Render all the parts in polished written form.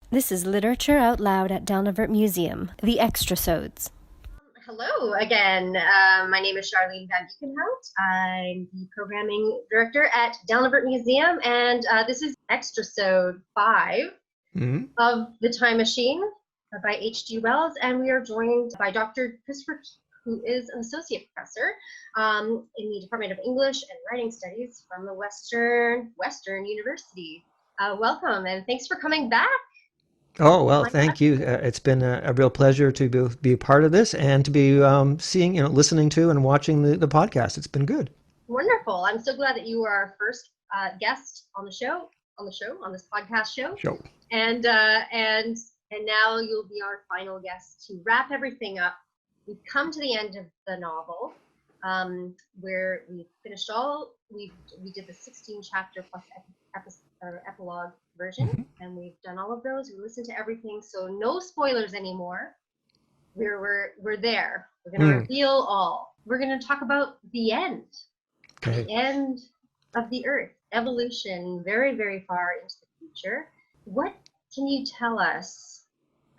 This is Literature Out Loud at Delnavert Museum, the EXTRA-SODES. Hello again. My name is Charlene Van Buekenhout. I'm the programming director at Delnavert Museum, and this is EXTRA-SODE 5 of The Time Machine by H.G. Wells, and we are joined by Dr. Christopher, who is an associate professor in the Department of English and Writing Studies from the Western University. Welcome, and thanks for coming back. Oh, well, thank you. It's been a real pleasure to be a part of this and to be seeing, listening to and watching the podcast. It's been good. Wonderful. I'm so glad that you were our first guest on this podcast show. Show. And now you'll be our final guest to wrap everything up. We've come to the end of the novel, where we finished we did the 16 chapter plus epilogue version, and we've done all of those. We listened to everything, so no spoilers anymore. We're there. We're going to reveal all. We're going to talk about the end. Okay. The end of the Earth, evolution, very, very far into the future. What can you tell us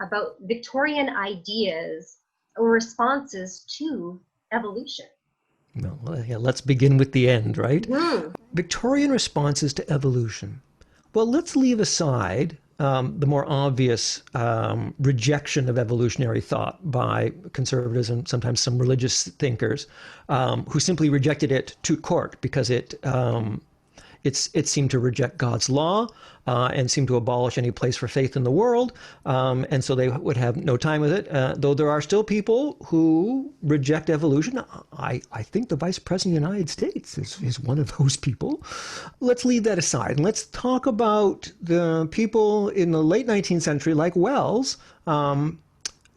about Victorian ideas or responses to evolution? Well, yeah, let's begin with the end, right? Mm-hmm. Victorian responses to evolution. Well, let's leave aside the more obvious rejection of evolutionary thought by conservatives and sometimes some religious thinkers who simply rejected it to court because it seemed to reject God's law and seemed to abolish any place for faith in the world. And so they would have no time with it. Though there are still people who reject evolution. I think the Vice President of the United States is one of those people. Let's leave that aside. And let's talk about the people in the late 19th century, like Wells,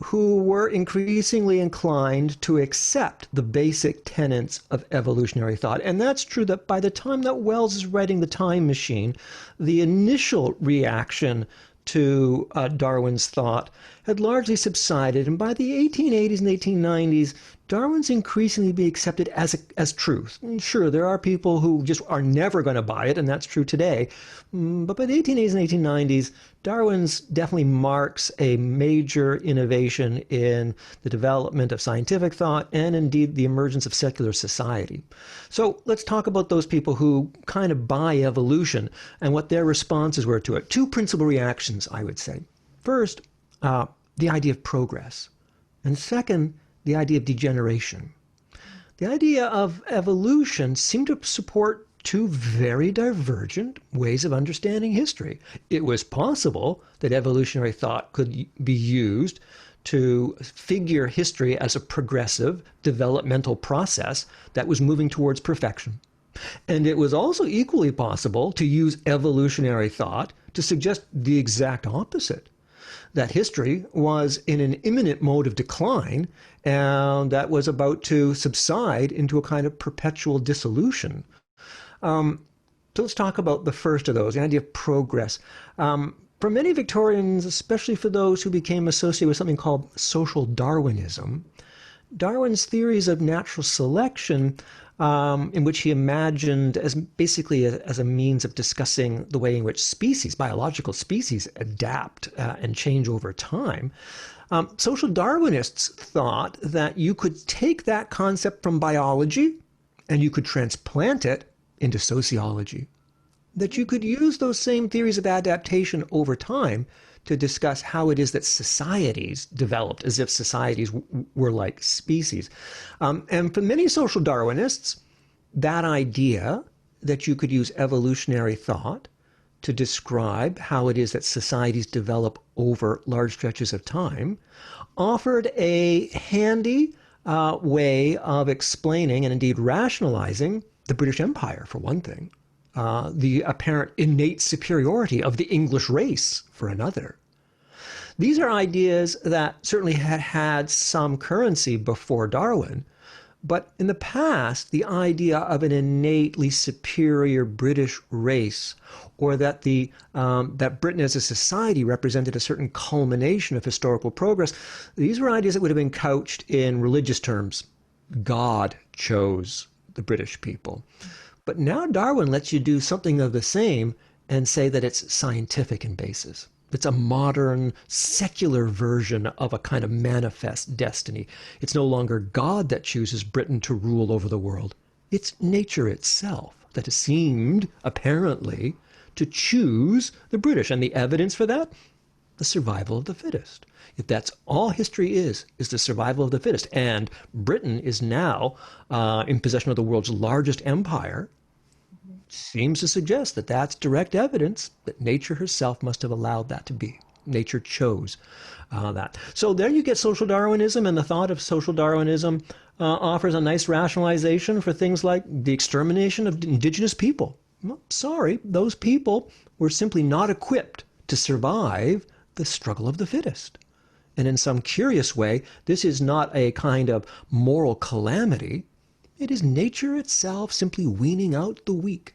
who were increasingly inclined to accept the basic tenets of evolutionary thought. And that's true that by the time that Wells is writing The Time Machine, the initial reaction to Darwin's thought had largely subsided. And by the 1880s and 1890s, Darwin's increasingly being accepted as truth. And sure, there are people who just are never going to buy it, and that's true today. But by the 1880s and 1890s, Darwin's definitely marks a major innovation in the development of scientific thought and indeed the emergence of secular society. So let's talk about those people who kind of buy evolution and what their responses were to it. Two principal reactions, I would say. First, the idea of progress. And second, the idea of degeneration. The idea of evolution seemed to support two very divergent ways of understanding history. It was possible that evolutionary thought could be used to figure history as a progressive developmental process that was moving towards perfection. And it was also equally possible to use evolutionary thought to suggest the exact opposite, that history was in an imminent mode of decline and that was about to subside into a kind of perpetual dissolution. So let's talk about the first of those, the idea of progress. For many Victorians, especially for those who became associated with something called social Darwinism, Darwin's theories of natural selection, in which he imagined as basically as a means of discussing the way in which biological species adapt and change over time. Social Darwinists thought that you could take that concept from biology and you could transplant it into sociology. That you could use those same theories of adaptation over time to discuss how it is that societies developed as if societies were like species. And for many social Darwinists, that idea that you could use evolutionary thought to describe how it is that societies develop over large stretches of time offered a handy way of explaining and indeed rationalizing the British Empire, for one thing. The apparent innate superiority of the English race, for another. These are ideas that certainly had some currency before Darwin, but in the past, the idea of an innately superior British race, or that that Britain as a society represented a certain culmination of historical progress, these were ideas that would have been couched in religious terms. God chose the British people. But now Darwin lets you do something of the same and say that it's scientific in basis. It's a modern, secular version of a kind of manifest destiny. It's no longer God that chooses Britain to rule over the world. It's nature itself that has seemed, apparently, to choose the British. And the evidence for that? The survival of the fittest. If that's all history is the survival of the fittest. And Britain is now in possession of the world's largest empire. Seems to suggest that that's direct evidence that nature herself must have allowed that to be. Nature chose that. So there you get social Darwinism, and the thought of social Darwinism offers a nice rationalization for things like the extermination of indigenous people. Well, sorry, those people were simply not equipped to survive the struggle of the fittest. And in some curious way, this is not a kind of moral calamity. It is nature itself simply weaning out the weak.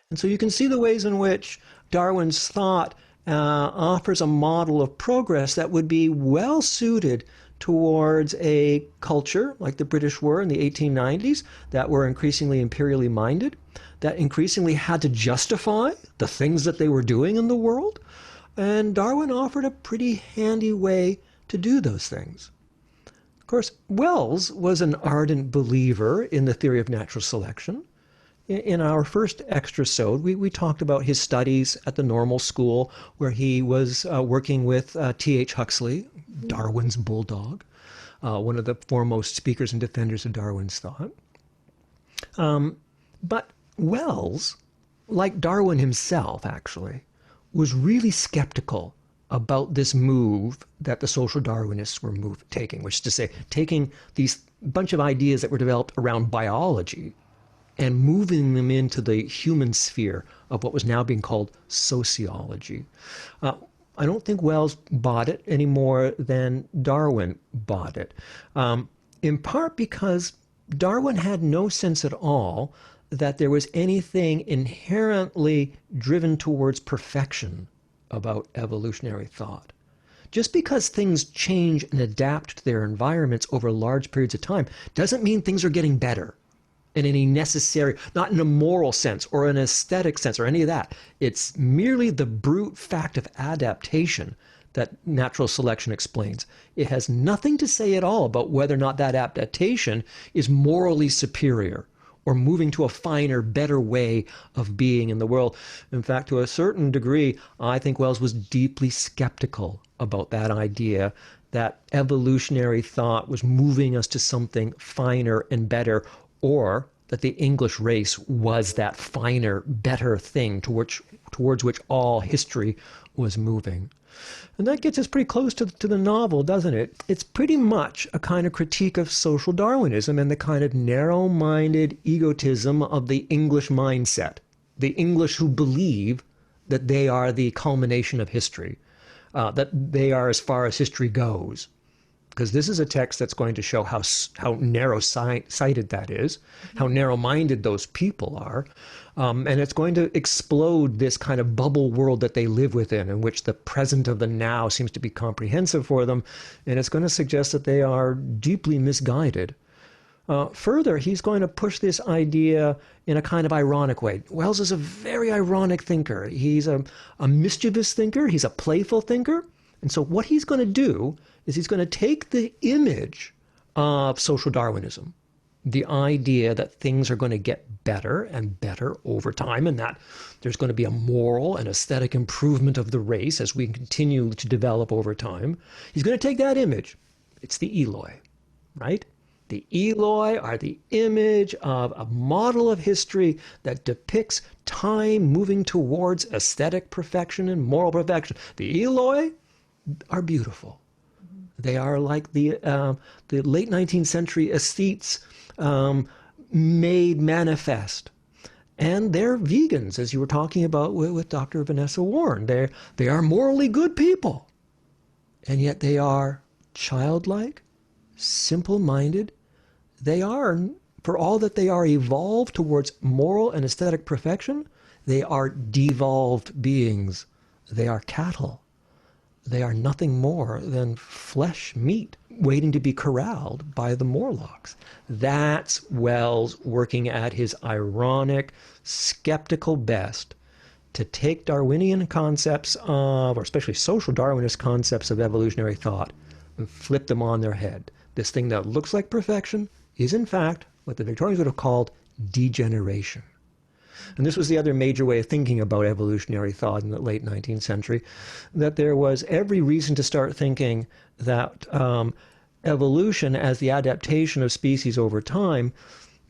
And so you can see the ways in which Darwin's thought offers a model of progress that would be well suited towards a culture like the British were in the 1890s, that were increasingly imperially minded, that increasingly had to justify the things that they were doing in the world. And Darwin offered a pretty handy way to do those things. Of course, Wells was an ardent believer in the theory of natural selection. In our first extra-sode, we talked about his studies at the normal school, where he was working with T.H. Huxley, Darwin's bulldog, one of the foremost speakers and defenders of Darwin's thought. But Wells, like Darwin himself, actually, was really skeptical about this move that the social Darwinists were taking, which is to say, taking these bunch of ideas that were developed around biology and moving them into the human sphere of what was now being called sociology. I don't think Wells bought it any more than Darwin bought it, in part because Darwin had no sense at all that there was anything inherently driven towards perfection about evolutionary thought. Just because things change and adapt to their environments over large periods of time doesn't mean things are getting better in any necessary, not in a moral sense or an aesthetic sense or any of that. It's merely the brute fact of adaptation that natural selection explains. It has nothing to say at all about whether or not that adaptation is morally superior or moving to a finer, better way of being in the world. In fact, to a certain degree, I think Wells was deeply skeptical about that idea that evolutionary thought was moving us to something finer and better, or that the English race was that finer, better thing towards which all history was moving. And that gets us pretty close to the novel, doesn't it? It's pretty much a kind of critique of social Darwinism and the kind of narrow-minded egotism of the English mindset. The English who believe that they are the culmination of history, that they are as far as history goes. Because this is a text that's going to show how narrow-sighted that is, how narrow-minded those people are, and it's going to explode this kind of bubble world that they live within, in which the present of the now seems to be comprehensive for them, and it's going to suggest that they are deeply misguided. Further, he's going to push this idea in a kind of ironic way. Wells is a very ironic thinker. He's a mischievous thinker. He's a playful thinker. And so what he's going to do is he's going to take the image of social Darwinism, the idea that things are going to get better and better over time, and that there's going to be a moral and aesthetic improvement of the race as we continue to develop over time. He's going to take that image. It's the Eloy, right? The Eloy are the image of a model of history that depicts time moving towards aesthetic perfection and moral perfection. The Eloy are beautiful. They are like the late 19th century aesthetes made manifest. And they're vegans, as you were talking about with Dr. Vanessa Warne. They are morally good people. And yet they are childlike, simple-minded. They are, for all that they are evolved towards moral and aesthetic perfection, they are devolved beings. They are cattle. They are nothing more than flesh meat waiting to be corralled by the Morlocks. That's Wells working at his ironic, skeptical best to take Darwinian concepts of, or especially social Darwinist concepts of evolutionary thought, and flip them on their head. This thing that looks like perfection is in fact what the Victorians would have called degeneration. And this was the other major way of thinking about evolutionary thought in the late 19th century, that there was every reason to start thinking that evolution as the adaptation of species over time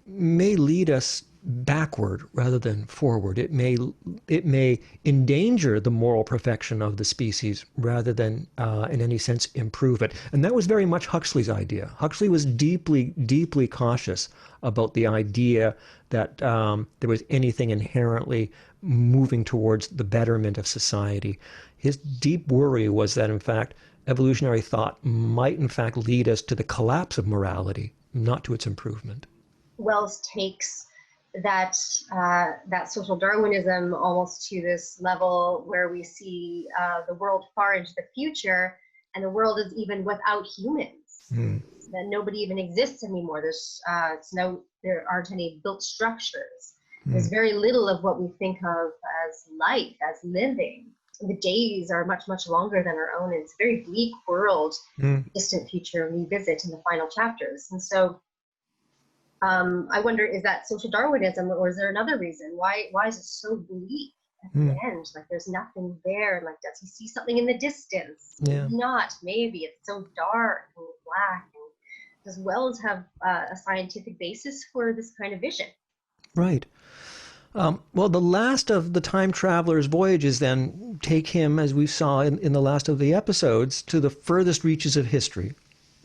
may lead us backward rather than forward. It may endanger the moral perfection of the species rather than in any sense improve it. And that was very much Huxley's idea. Huxley was deeply, deeply cautious about the idea that there was anything inherently moving towards the betterment of society. His deep worry was that, in fact, evolutionary thought might, in fact, lead us to the collapse of morality, not to its improvement. Wells takes that social Darwinism almost to this level where we see the world far into the future, and the world is even without humans. That nobody even exists anymore. There aren't any built structures. There's very little of what we think of as life, as living. The days are much, much longer than our own. It's a very bleak world, distant future we visit in the final chapters. And so I wonder, is that social Darwinism, or is there another reason? Why is it so bleak at the end? Like there's nothing there. Like, does he see something in the distance? Yeah. Not, maybe. It's so dark and black. And does Wells have a scientific basis for this kind of vision? Right. Well, the last of the time traveler's voyages then take him, as we saw in the last of the episodes, to the furthest reaches of history.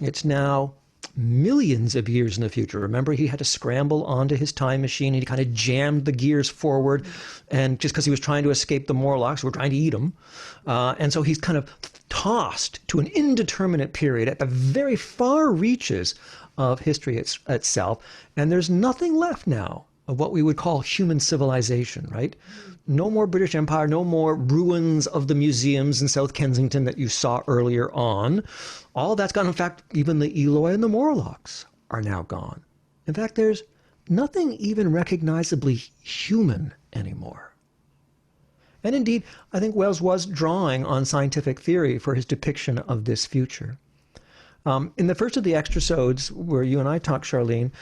It's now millions of years in the future. Remember, he had to scramble onto his time machine, and he kind of jammed the gears forward, and just because he was trying to escape the Morlocks who were trying to eat him. And so he's kind of tossed to an indeterminate period at the very far reaches of history itself, and there's nothing left now of what we would call human civilization, right? No more British Empire, no more ruins of the museums in South Kensington that you saw earlier on. All that's gone. In fact, even the Eloy and the Morlocks are now gone. In fact, there's nothing even recognizably human anymore. And indeed, I think Wells was drawing on scientific theory for his depiction of this future. In the first of the extra-sodes, where you and I talked, Charlene,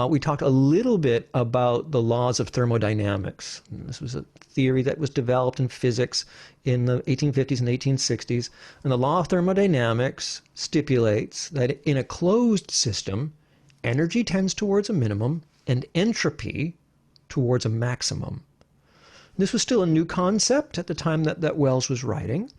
we talked a little bit about the laws of thermodynamics. And this was a theory that was developed in physics in the 1850s and 1860s. And the law of thermodynamics stipulates that in a closed system, energy tends towards a minimum and entropy towards a maximum. This was still a new concept at the time that Wells was writing.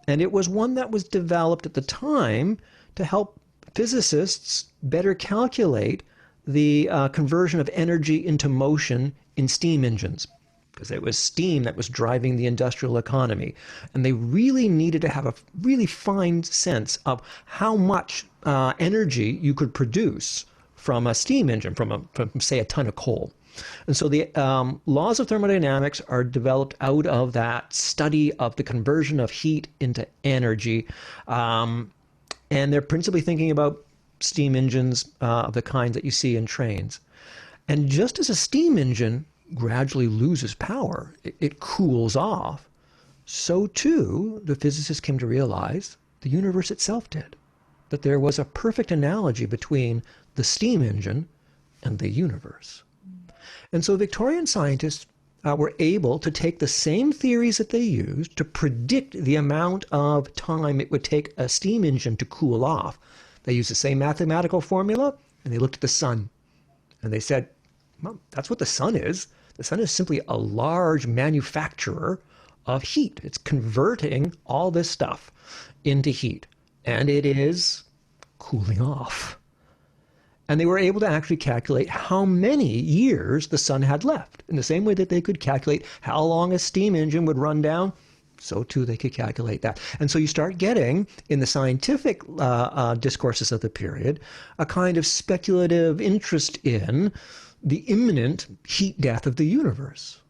And it was one that was developed at the time to help physicists better calculate the conversion of energy into motion in steam engines, because it was steam that was driving the industrial economy. And they really needed to have a really fine sense of how much energy you could produce from a steam engine, from say, a ton of coal. And so the laws of thermodynamics are developed out of that study of the conversion of heat into energy. And they're principally thinking about steam engines of the kind that you see in trains. And just as a steam engine gradually loses power, it cools off, so too the physicists came to realize the universe itself did. That there was a perfect analogy between the steam engine and the universe. And so Victorian scientists were able to take the same theories that they used to predict the amount of time it would take a steam engine to cool off. They used the same mathematical formula, and they looked at the sun. And they said, well, that's what the sun is. The sun is simply a large manufacturer of heat. It's converting all this stuff into heat. And it is cooling off. And they were able to actually calculate how many years the sun had left. In the same way that they could calculate how long a steam engine would run down, so too they could calculate that. And so you start getting, in the scientific discourses of the period, a kind of speculative interest in the imminent heat death of the universe.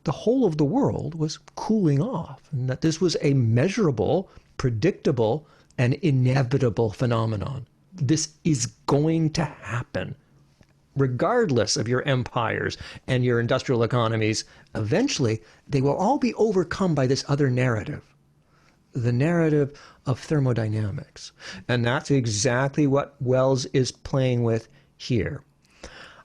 The whole of the world was cooling off, and that this was a measurable, predictable, and inevitable phenomenon. This is going to happen. regardless of your empires and your industrial economies, eventually they will all be overcome by this other narrative, the narrative of thermodynamics. And that's exactly what Wells is playing with here.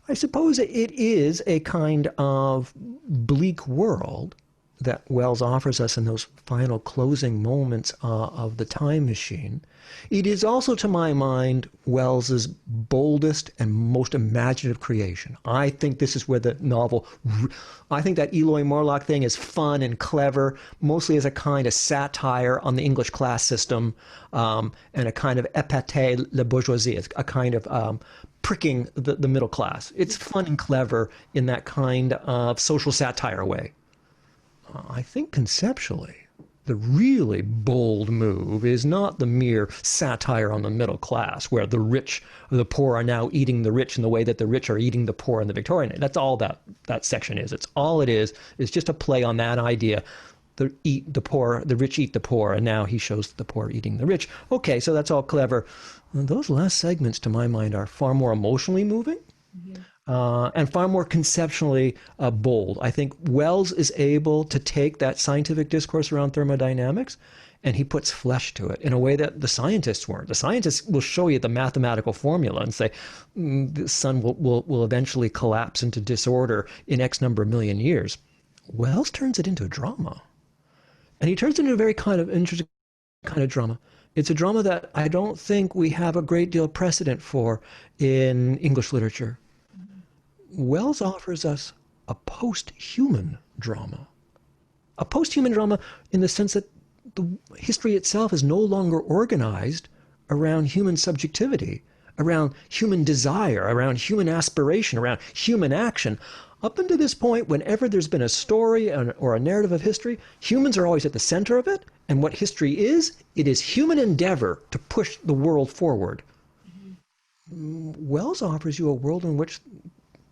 I suppose it is a kind of bleak world that Wells offers us in those final closing moments of the time machine. It is also, to my mind, Wells's boldest and most imaginative creation. I think this is where the novel, I think that Eloy Morlock thing is fun and clever, mostly as a kind of satire on the English class system, and a kind of épater la bourgeoisie, a kind of pricking the middle class. It's fun and clever in that kind of social satire way. I think conceptually, the really bold move is not the mere satire on the middle class, where the rich or the poor are now eating the rich in the way that the rich are eating the poor in the Victorian. That's all that section is. It's all it is just a play on that idea. The rich eat the poor, and now he shows the poor eating the rich. Okay, so that's all clever. And those last segments, to my mind, are far more emotionally moving. Mm-hmm. And far more conceptually bold. I think Wells is able to take that scientific discourse around thermodynamics, and he puts flesh to it in a way that the scientists weren't. The scientists will show you the mathematical formula and say the sun will eventually collapse into disorder in X number of million years. Wells turns it into a drama. And he turns it into a very kind of interesting kind of drama. It's a drama that I don't think we have a great deal of precedent for in English literature. Wells offers us a post-human drama. A post-human drama in the sense that the history itself is no longer organized around human subjectivity, around human desire, around human aspiration, around human action. Up until this point, whenever there's been a story or a narrative of history, humans are always at the center of it. And what history is, it is human endeavor to push the world forward. Mm-hmm. Wells offers you a world in which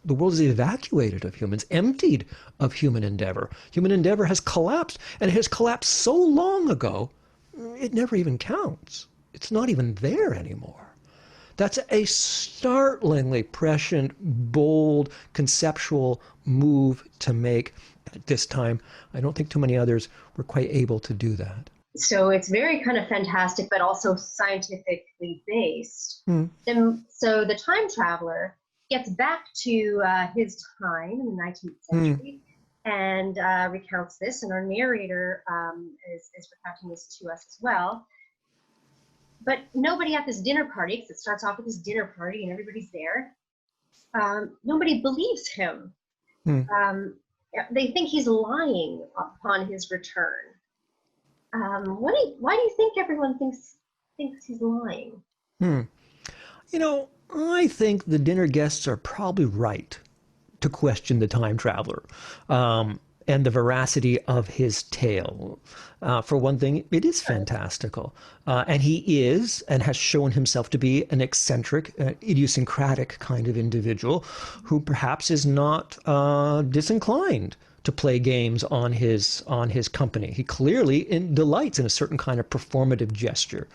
the world is evacuated of humans, emptied of human endeavor. Human endeavor has collapsed, and it has collapsed so long ago, it never even counts. It's not even there anymore. That's a startlingly prescient, bold, conceptual move to make at this time. I don't think too many others were quite able to do that. So it's very kind of fantastic, but also scientifically based. Mm. And so the time traveler gets back to his time in the 19th century and recounts this, and our narrator is recounting this to us as well. But nobody at this dinner party, because it starts off with this dinner party and everybody's there, nobody believes him. They think he's lying upon his return. Why do you think everyone thinks he's lying? You know, I think the dinner guests are probably right to question the time traveler and the veracity of his tale. For one thing, it is fantastical. And he is and has shown himself to be an eccentric, idiosyncratic kind of individual who perhaps is not disinclined to play games on his company. He clearly delights in a certain kind of performative gesture.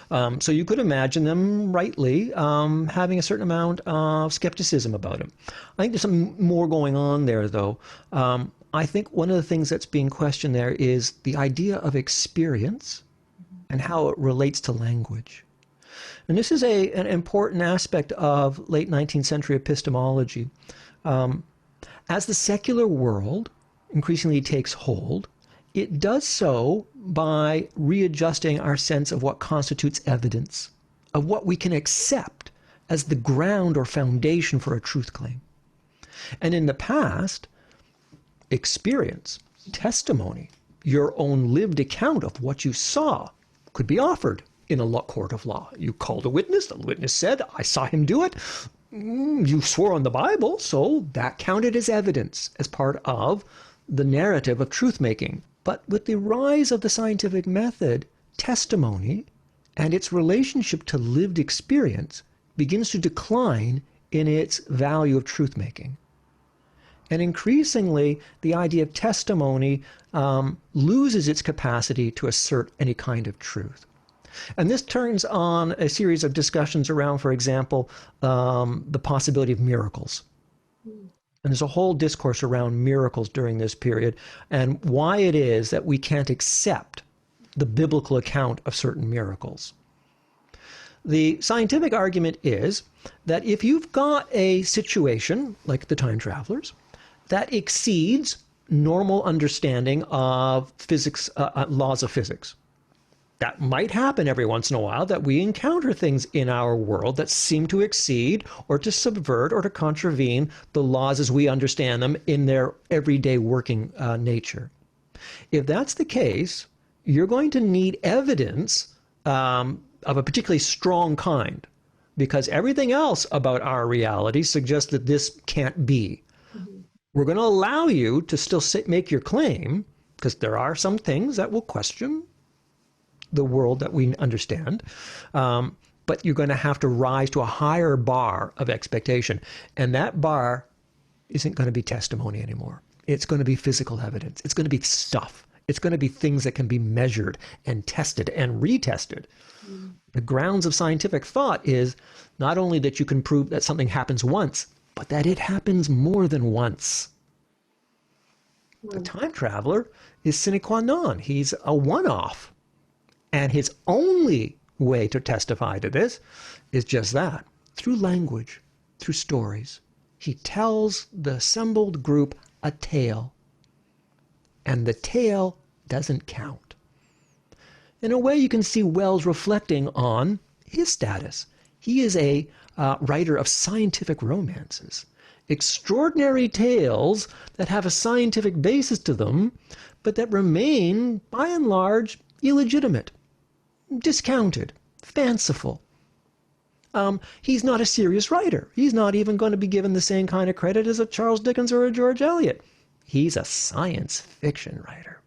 So you could imagine them rightly having a certain amount of skepticism about him. I think there's some more going on there, though. I think one of the things that's being questioned there is the idea of experience and how it relates to language. And this is an important aspect of late 19th century epistemology. As the secular world increasingly takes hold, it does so by readjusting our sense of what constitutes evidence, of what we can accept as the ground or foundation for a truth claim. And in the past, experience, testimony, your own lived account of what you saw could be offered in a court of law. You called a witness, the witness said, I saw him do it. You swore on the Bible, so that counted as evidence, as part of the narrative of truth-making. But with the rise of the scientific method, testimony and its relationship to lived experience begins to decline in its value of truth-making. And increasingly, the idea of testimony loses its capacity to assert any kind of truth. And this turns on a series of discussions around, for example, the possibility of miracles. And there's a whole discourse around miracles during this period and why it is that we can't accept the biblical account of certain miracles. The scientific argument is that if you've got a situation, like the time travelers, that exceeds normal understanding of physics, laws of physics, that might happen every once in a while, that we encounter things in our world that seem to exceed or to subvert or to contravene the laws as we understand them in their everyday working nature. If that's the case, you're going to need evidence of a particularly strong kind, because everything else about our reality suggests that this can't be. We're going to allow you to still make your claim, because there are some things that will question the world that we understand, but you're going to have to rise to a higher bar of expectation. And that bar isn't going to be testimony anymore. It's going to be physical evidence. It's going to be stuff. It's going to be things that can be measured and tested and retested. The grounds of scientific thought is not only that you can prove that something happens once, but that it happens more than once. The time traveler is sine qua non. He's a one-off. And his only way to testify to this is just that, through language, through stories. He tells the assembled group a tale, and the tale doesn't count. In a way, you can see Wells reflecting on his status. He is a writer of scientific romances, extraordinary tales that have a scientific basis to them, but that remain, by and large, illegitimate, discounted, fanciful. He's not a serious writer. He's not even going to be given the same kind of credit as a Charles Dickens or a George Eliot. He's a science fiction writer.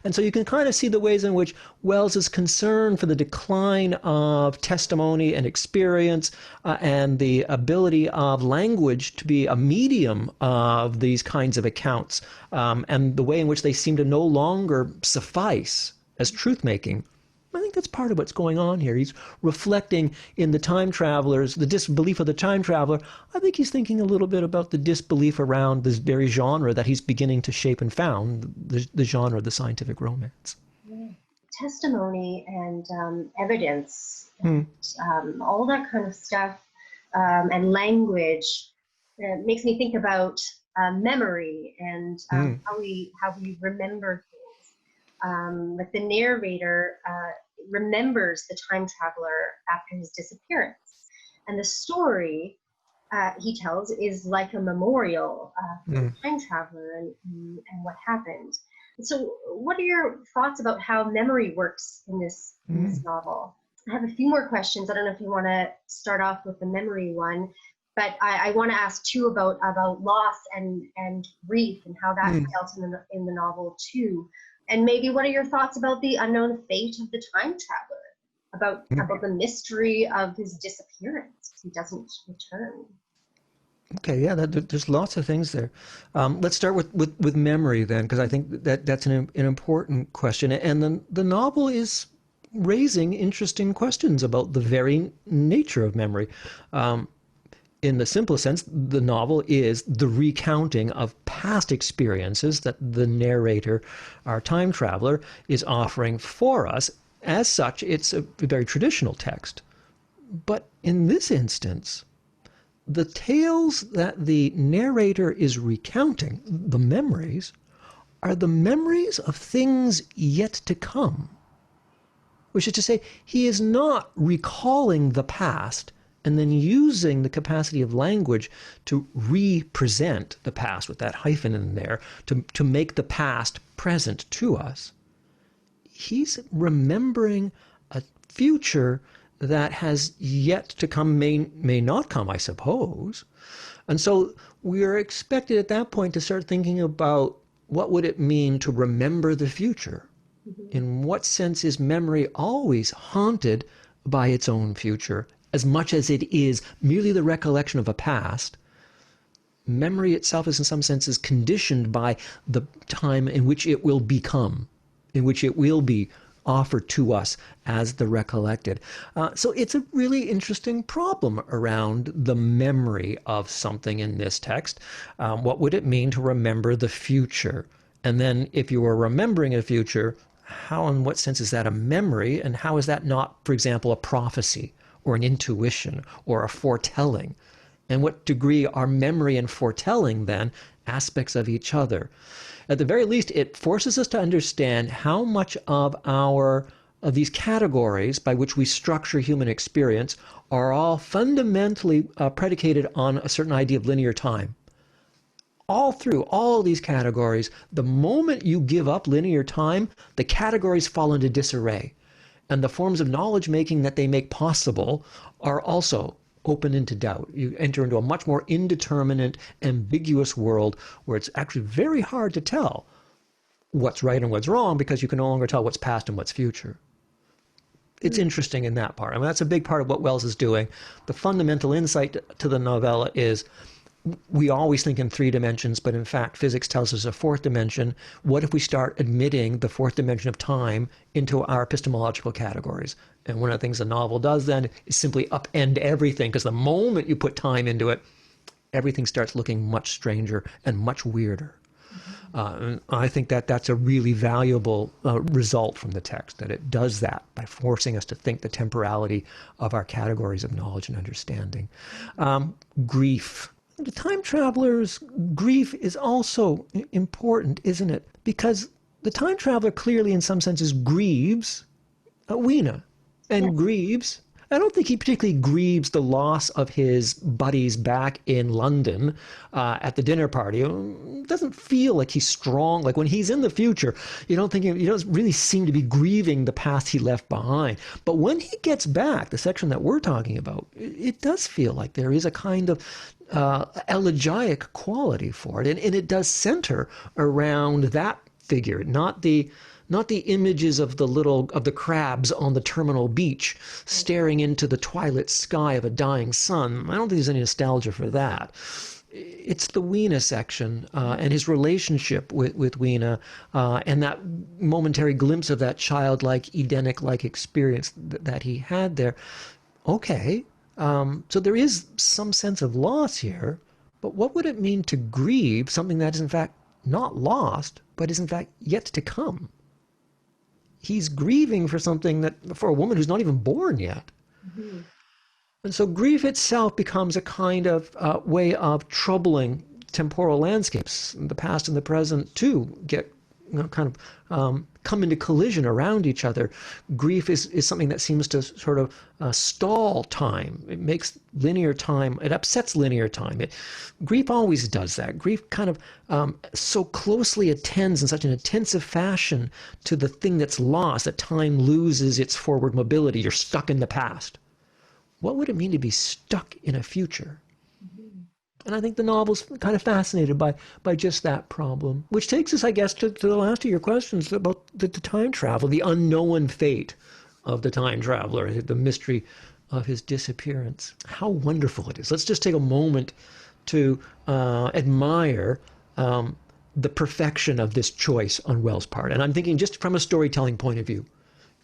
And so you can kind of see the ways in which Wells is concerned for the decline of testimony and experience and the ability of language to be a medium of these kinds of accounts, and the way in which they seem to no longer suffice as truth-making. I think that's part of what's going on here. He's reflecting in the time travelers, the disbelief of the time traveler. I think he's thinking a little bit about the disbelief around this very genre that he's beginning to shape and found, the genre of the scientific romance. Testimony and evidence, and, all that kind of stuff, and language makes me think about memory and how we remember things. Like the narrator remembers the time traveler after his disappearance, and the story he tells is like a memorial for the time traveler and what happened. So what are your thoughts about how memory works in this novel? I have a few more questions. I don't know if you want to start off with the memory one, but I want to ask too about loss and grief and how that's dealt in the novel too. And maybe what are your thoughts about the unknown fate of the time traveler, about the mystery of his disappearance? He doesn't return. Okay, yeah, there's lots of things there. Let's start with memory then, because I think that's an important question. And then the novel is raising interesting questions about the very nature of memory. In the simplest sense, the novel is the recounting of past experiences that the narrator, our time traveler, is offering for us. As such, it's a very traditional text. But in this instance, the tales that the narrator is recounting, the memories, are the memories of things yet to come. Which is to say, he is not recalling the past and then using the capacity of language to represent the past with that hyphen in there, to make the past present to us. He's remembering a future that has yet to come, may not come, I suppose. And so we are expected at that point to start thinking about what would it mean to remember the future? In what sense is memory always haunted by its own future? As much as it is merely the recollection of a past, memory itself is in some senses conditioned by the time in which it will become, in which it will be offered to us as the recollected. So it's a really interesting problem around the memory of something in this text. What would it mean to remember the future? And then if you were remembering a future, how and what sense is that a memory? And how is that not, for example, a prophecy or an intuition or a foretelling? And what degree are memory and foretelling then aspects of each other? At the very least, it forces us to understand how much of these categories by which we structure human experience are all fundamentally predicated on a certain idea of linear time. All through all these categories, the moment you give up linear time, the categories fall into disarray. And the forms of knowledge making that they make possible are also open into doubt. You enter into a much more indeterminate, ambiguous world where it's actually very hard to tell what's right and what's wrong because you can no longer tell what's past and what's future. It's interesting in that part. I mean, that's a big part of what Wells is doing. The fundamental insight to the novella is we always think in 3 dimensions, but in fact, physics tells us a 4th dimension. What if we start admitting the 4th dimension of time into our epistemological categories? And one of the things the novel does then is simply upend everything, because the moment you put time into it, everything starts looking much stranger and much weirder. And I think that that's a really valuable result from the text, that it does that by forcing us to think the temporality of our categories of knowledge and understanding. Grief. The time traveler's grief is also important, isn't it? Because the time traveler clearly, in some senses, grieves Weena, and grieves. I don't think he particularly grieves the loss of his buddies back in London at the dinner party. It doesn't feel like he's strong. Like when he's in the future, you don't really seem to be grieving the past he left behind. But when he gets back, the section that we're talking about, it does feel like there is a kind of elegiac quality for it, and it does center around that figure, not the images of the crabs on the terminal beach staring into the twilight sky of a dying sun. I don't think there's any nostalgia for that. It's the Weena section and his relationship with Weena and that momentary glimpse of that childlike, Edenic-like experience that he had there. Okay. So there is some sense of loss here, but what would it mean to grieve something that is in fact not lost, but is in fact yet to come? He's grieving for something for a woman who's not even born yet. Mm-hmm. And so grief itself becomes a kind of way of troubling temporal landscapes. The past and the present too get kind of come into collision around each other. Grief is something that seems to sort of stall time. It makes linear time, it upsets linear time. Grief always does that. Grief kind of so closely attends in such an intensive fashion to the thing that's lost that time loses its forward mobility. You're stuck in the past. What would it mean to be stuck in a future? And I think the novel's kind of fascinated by just that problem, which takes us, I guess, to the last of your questions about the time travel, the unknown fate of the time traveler, the mystery of his disappearance. How wonderful it is. Let's just take a moment to admire the perfection of this choice on Wells' part. And I'm thinking just from a storytelling point of view.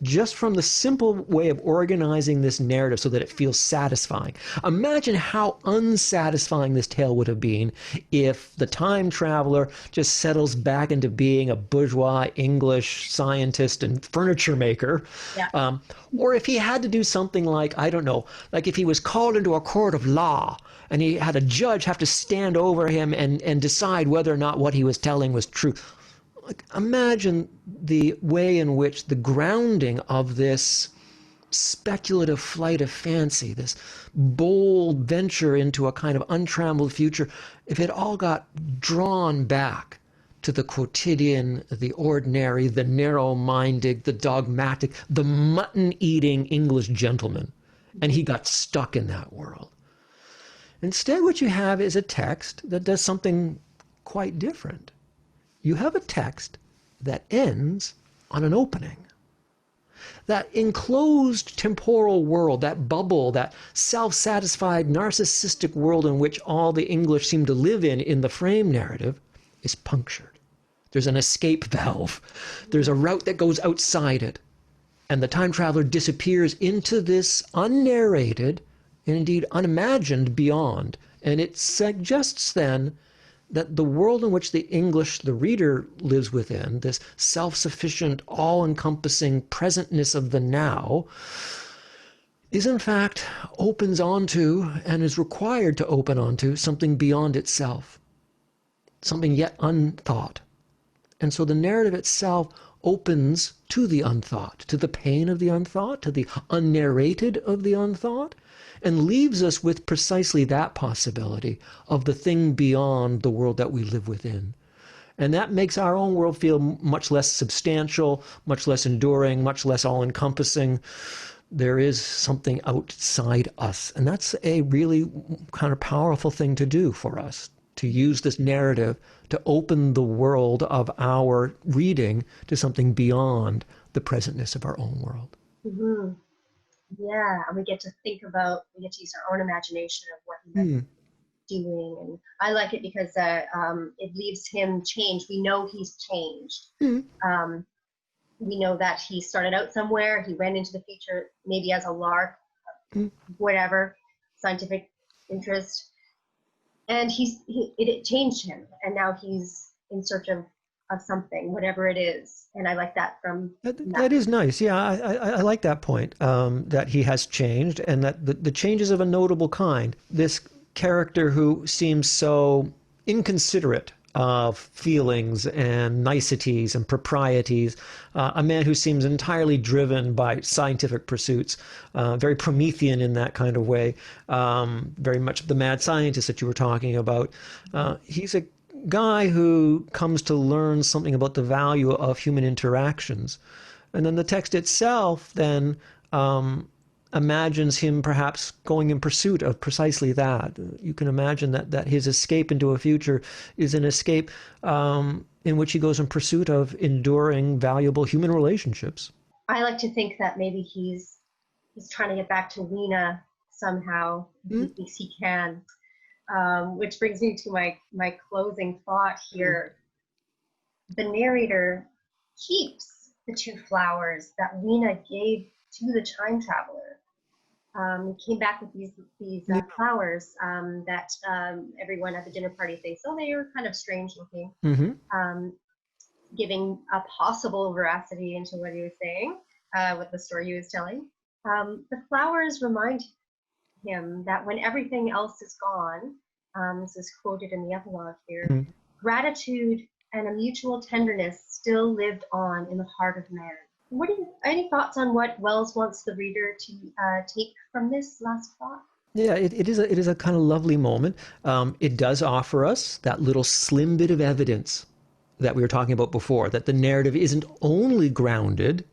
Just from the simple way of organizing this narrative so that it feels satisfying. Imagine how unsatisfying this tale would have been if the time traveler just settles back into being a bourgeois English scientist and furniture maker. Yeah. Or if he had to do something like, I don't know, like if he was called into a court of law and he had a judge have to stand over him and decide whether or not what he was telling was true. Imagine the way in which the grounding of this speculative flight of fancy, this bold venture into a kind of untrammeled future, if it all got drawn back to the quotidian, the ordinary, the narrow-minded, the dogmatic, the mutton-eating English gentleman, and he got stuck in that world. Instead, what you have is a text that does something quite different. You have a text that ends on an opening. That enclosed temporal world, that bubble, that self-satisfied, narcissistic world in which all the English seem to live in the frame narrative, is punctured. There's an escape valve. There's a route that goes outside it. And the time traveler disappears into this unnarrated and indeed unimagined beyond. And it suggests then that the world in which the reader lives within, this self-sufficient, all-encompassing presentness of the now, is in fact opens onto and is required to open onto something beyond itself, something yet unthought. And so the narrative itself opens to the unthought, to the pain of the unthought, to the unnarrated of the unthought, and leaves us with precisely that possibility of the thing beyond the world that we live within. And that makes our own world feel much less substantial, much less enduring, much less all-encompassing. There is something outside us. And that's a really kind of powerful thing to do for us, to use this narrative to open the world of our reading to something beyond the presentness of our own world. Mm-hmm. Yeah, and we get to use our own imagination of what he's doing. And I like it because it leaves him changed. We know he's changed. We know that he started out somewhere, he went into the future maybe as a lark, whatever, scientific interest. And it changed him, and now he's in search of something, whatever it is. And I like that from that is nice. Yeah, I like that point, that he has changed, and that the changes of a notable kind. This character who seems so inconsiderate of feelings and niceties and proprieties, a man who seems entirely driven by scientific pursuits, very Promethean in that kind of way, very much the mad scientist that you were talking about. He's a guy who comes to learn something about the value of human interactions. And then the text itself then imagines him perhaps going in pursuit of precisely that. You can imagine that his escape into a future is an escape in which he goes in pursuit of enduring, valuable human relationships. I like to think that maybe he's trying to get back to Weena somehow. He thinks he can. Which brings me to my closing thought here. The narrator keeps the 2 flowers that Weena gave to the time traveler. He came back with these flowers that everyone at the dinner party thinks, oh, they were kind of strange looking, giving a possible veracity into what he was saying, with the story he was telling. The flowers remind him that when everything else is gone, this is quoted in the epilogue here, gratitude and a mutual tenderness still lived on in the heart of man. Any thoughts on what Wells wants the reader to take from this last thought? Yeah, it is a kind of lovely moment. It does offer us that little slim bit of evidence that we were talking about before, that the narrative isn't only grounded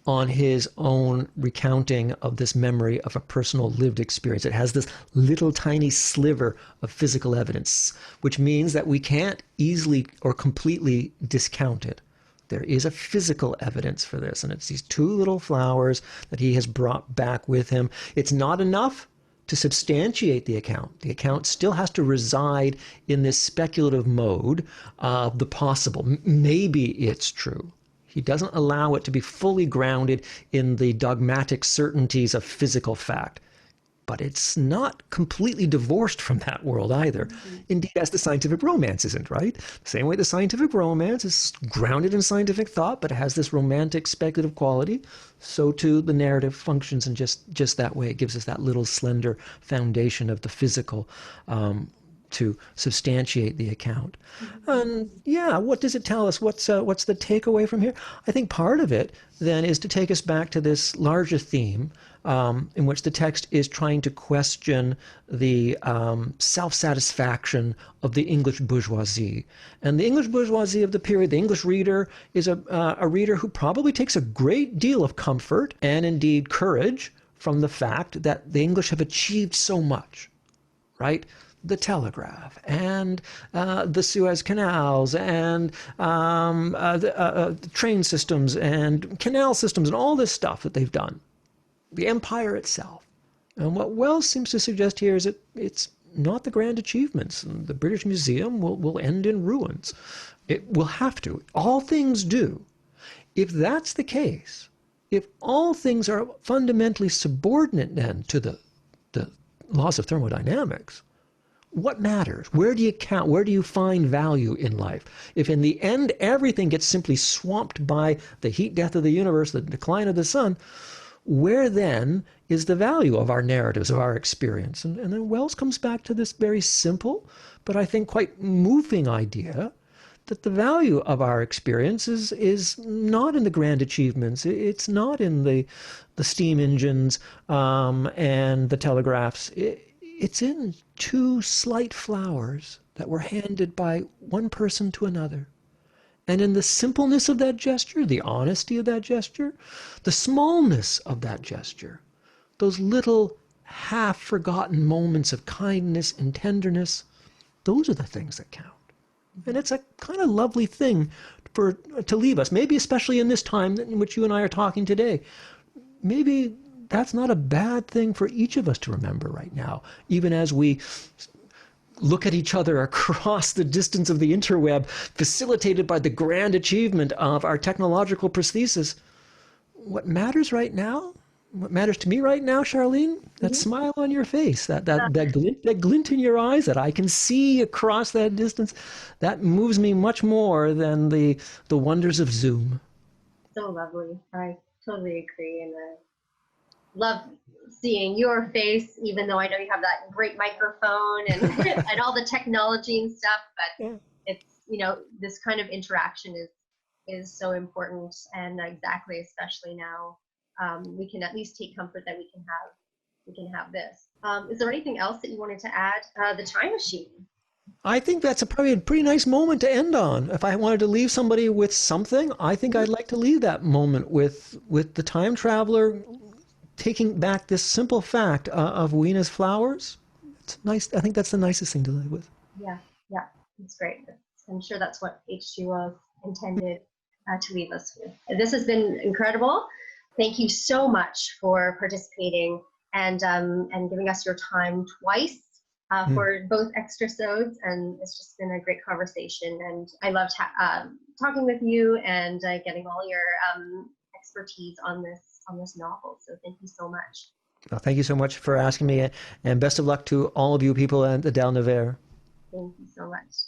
on his own recounting of this memory of a personal lived experience. It has this little tiny sliver of physical evidence, which means that we can't easily or completely discount it. There is a physical evidence for this, and it's these 2 little flowers that he has brought back with him. It's not enough to substantiate the account. The account still has to reside in this speculative mode of the possible. Maybe it's true. He doesn't allow it to be fully grounded in the dogmatic certainties of physical fact. But it's not completely divorced from that world either. Indeed, as the scientific romance isn't, right? The same way the scientific romance is grounded in scientific thought, but it has this romantic speculative quality, so too the narrative functions in just that way. It gives us that little slender foundation of the physical to substantiate the account. And yeah, what does it tell us? What's the takeaway from here? I think part of it then is to take us back to this larger theme in which the text is trying to question the self-satisfaction of the English bourgeoisie. And the English bourgeoisie of the period, the English reader, is a reader who probably takes a great deal of comfort and indeed courage from the fact that the English have achieved so much, right? The telegraph and the Suez Canals and the train systems and canal systems and all this stuff that they've done. The empire itself. And what Wells seems to suggest here is that it's not the grand achievements. The British Museum will end in ruins. It will have to. All things do. If that's the case, if all things are fundamentally subordinate then to the laws of thermodynamics, what matters? Where do you count? Where do you find value in life? If in the end everything gets simply swamped by the heat death of the universe, the decline of the sun, where then is the value of our narratives, of our experience? And then Wells comes back to this very simple, but I think quite moving idea that the value of our experience is not in the grand achievements. It's not in the steam engines and the telegraphs. It's in two slight flowers that were handed by one person to another. And in the simpleness of that gesture, the honesty of that gesture, the smallness of that gesture, those little half-forgotten moments of kindness and tenderness, those are the things that count. And it's a kind of lovely thing to leave us, maybe especially in this time in which you and I are talking today. Maybe that's not a bad thing for each of us to remember right now, even as we look at each other across the distance of the interweb, facilitated by the grand achievement of our technological prosthesis. What matters right now, what matters to me right now, Charlene, that smile on your face, that glint in your eyes that I can see across that distance, that moves me much more than the wonders of Zoom. So lovely. I totally agree. And I love seeing your face, even though I know you have that great microphone and, and all the technology and stuff, but it's, this kind of interaction is so important. And exactly, especially now, we can at least take comfort that we can have this. Is there anything else that you wanted to add? The time machine. I think that's probably a pretty nice moment to end on. If I wanted to leave somebody with something, I think I'd like to leave that moment with the time traveler taking back this simple fact of Wiena's flowers. It's nice. I think that's the nicest thing to live with. Yeah, it's great. I'm sure that's what H2O intended to leave us with. This has been incredible. Thank you so much for participating and giving us your time twice for both extra-sodes. And it's just been a great conversation. And I loved talking with you and getting all your expertise on this novel. So thank you so much. Well, thank you so much for asking me, and best of luck to all of you people at the Del Nevers. Thank you so much.